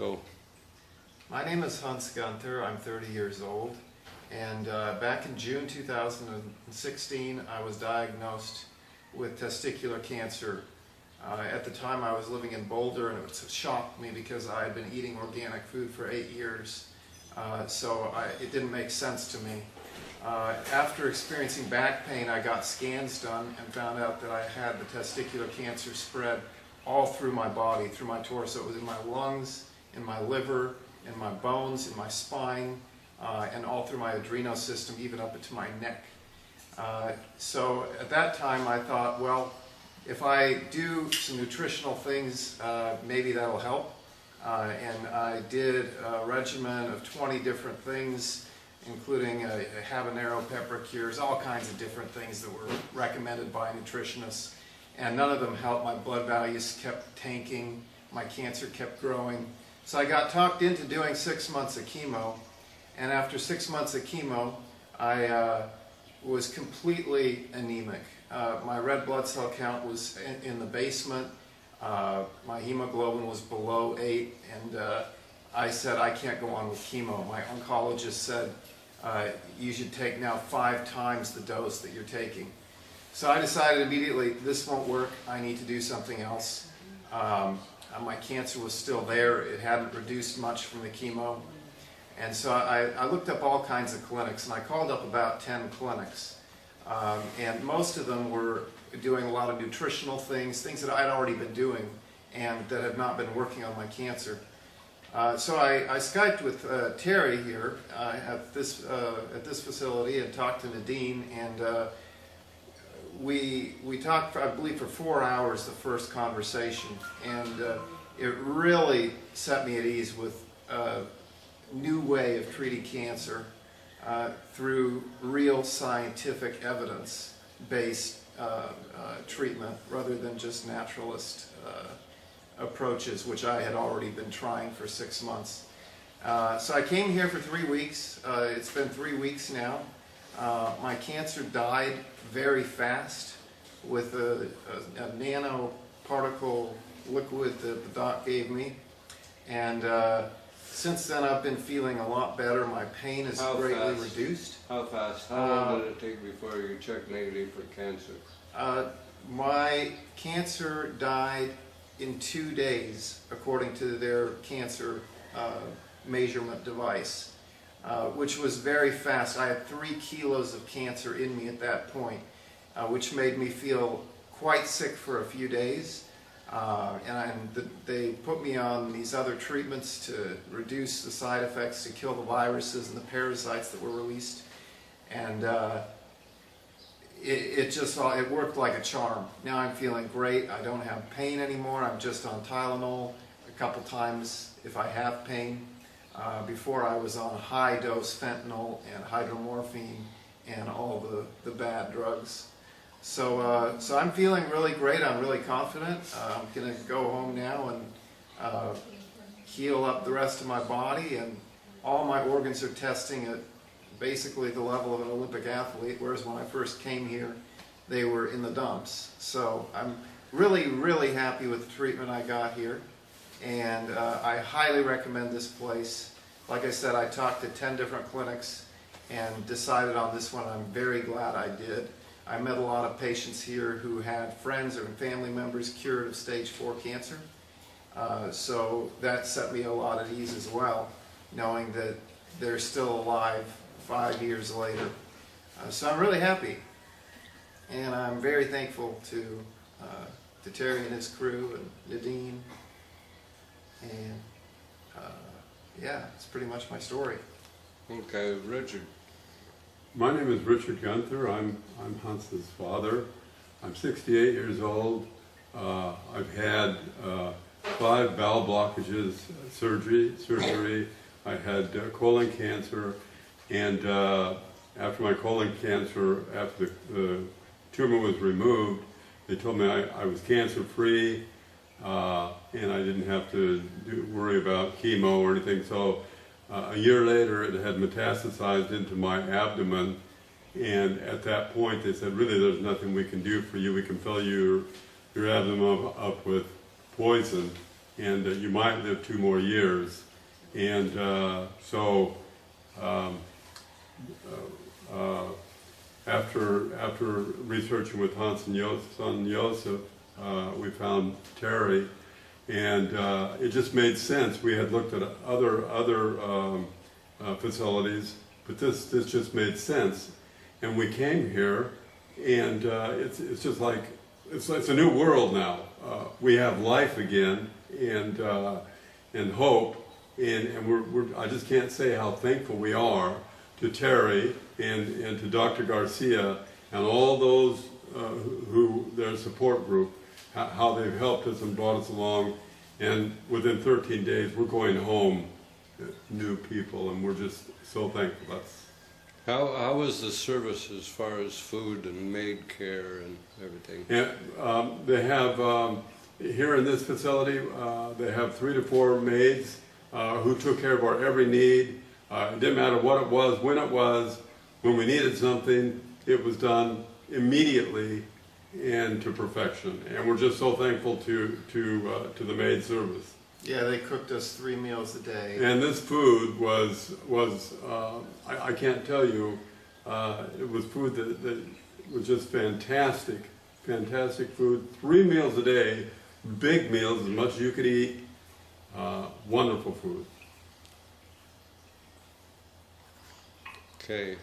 Go. My name is Hans Gunther. I'm 30 years old, and back in June 2016 I was diagnosed with testicular cancer. At the time I was living in Boulder, and it shocked me because I had been eating organic food for 8 years, so it didn't make sense to me. After experiencing back pain, I got scans done and found out that I had the testicular cancer spread all through my body, through my torso. It was in my lungs, in my liver, in my bones, in my spine, and all through my adrenal system, even up into my neck. So at that time I thought, well, if I do some nutritional things, maybe that'll help. And I did a regimen of 20 different things, including a habanero pepper cures, all kinds of different things that were recommended by nutritionists. And none of them helped. My blood values kept tanking, my cancer kept growing. So I got talked into doing 6 months of chemo, and after 6 months of chemo, I was completely anemic. My red blood cell count was in the basement, my hemoglobin was below 8, and I said, I can't go on with chemo. My oncologist said, you should take now 5 times the dose that you're taking. So I decided immediately, this won't work, I need to do something else. My cancer was still there, it hadn't reduced much from the chemo. And so I looked up all kinds of clinics, and I called up about 10 clinics. And most of them were doing a lot of nutritional things that I'd already been doing and that had not been working on my cancer. So I Skyped with Terry here at this facility and talked to Nadine, and we talked, I believe, for 4 hours the first conversation, and it really set me at ease with a new way of treating cancer through real scientific evidence-based treatment rather than just naturalist approaches, which I had already been trying for 6 months. So I came here for 3 weeks. It's been 3 weeks now. My cancer died very fast with a nanoparticle liquid that the doc gave me, and since then I've been feeling a lot better. My pain is greatly reduced. How fast? How long did it take before you checked negative for cancer? My cancer died in 2 days, according to their cancer measurement device, which was very fast. I had 3 kilos of cancer in me at that point, which made me feel quite sick for a few days. They put me on these other treatments to reduce the side effects, to kill the viruses and the parasites that were released. And it worked like a charm. Now I'm feeling great. I don't have pain anymore. I'm just on Tylenol a couple times if I have pain. Before I was on high-dose fentanyl and hydromorphine and all the bad drugs. So I'm feeling really great. I'm really confident. I'm going to go home now and heal up the rest of my body, and all my organs are testing at basically the level of an Olympic athlete, whereas when I first came here, they were in the dumps. So I'm really, really happy with the treatment I got here, and I highly recommend this place. Like I said, I talked to 10 different clinics and decided on this one. I'm very glad I did. I met a lot of patients here who had friends or family members cured of stage 4 cancer. So that set me a lot at ease as well, knowing that they're still alive 5 years later. So I'm really happy. And I'm very thankful to Terry and his crew and Nadine. And yeah, it's pretty much my story. Okay, Richard. My name is Richard Gunther. I'm Hans's father. I'm 68 years old. I've had 5 bowel blockages, surgery. I had colon cancer, and after my colon cancer, after the tumor was removed, they told me I was cancer-free, and I didn't have to worry about chemo or anything. So a year later, it had metastasized into my abdomen, and at that point they said, really, there's nothing we can do for you. We can fill your abdomen up with poison, and you might live 2 more years. And after researching with Hans and son Joseph, we found Terry, and it just made sense. We had looked at other facilities, but this just made sense. And we came here, and it's just like it's a new world now. We have life again, and hope, and I just can't say how thankful we are to Terry and to Dr. Garcia and all those who their support group, how they've helped us and brought us along. And within 13 days, we're going home, new people, and we're just so thankful. How was the service as far as food and maid care and everything? And they have, here in this facility, they have 3 to 4 maids who took care of our every need. It didn't matter what it was, when we needed something, it was done immediately and to perfection. And we're just so thankful to the maid service. Yeah, they cooked us 3 meals a day. And this food was I can't tell you, it was food that was just fantastic, fantastic food. 3 meals a day, big meals, as much as you could eat, wonderful food. Okay.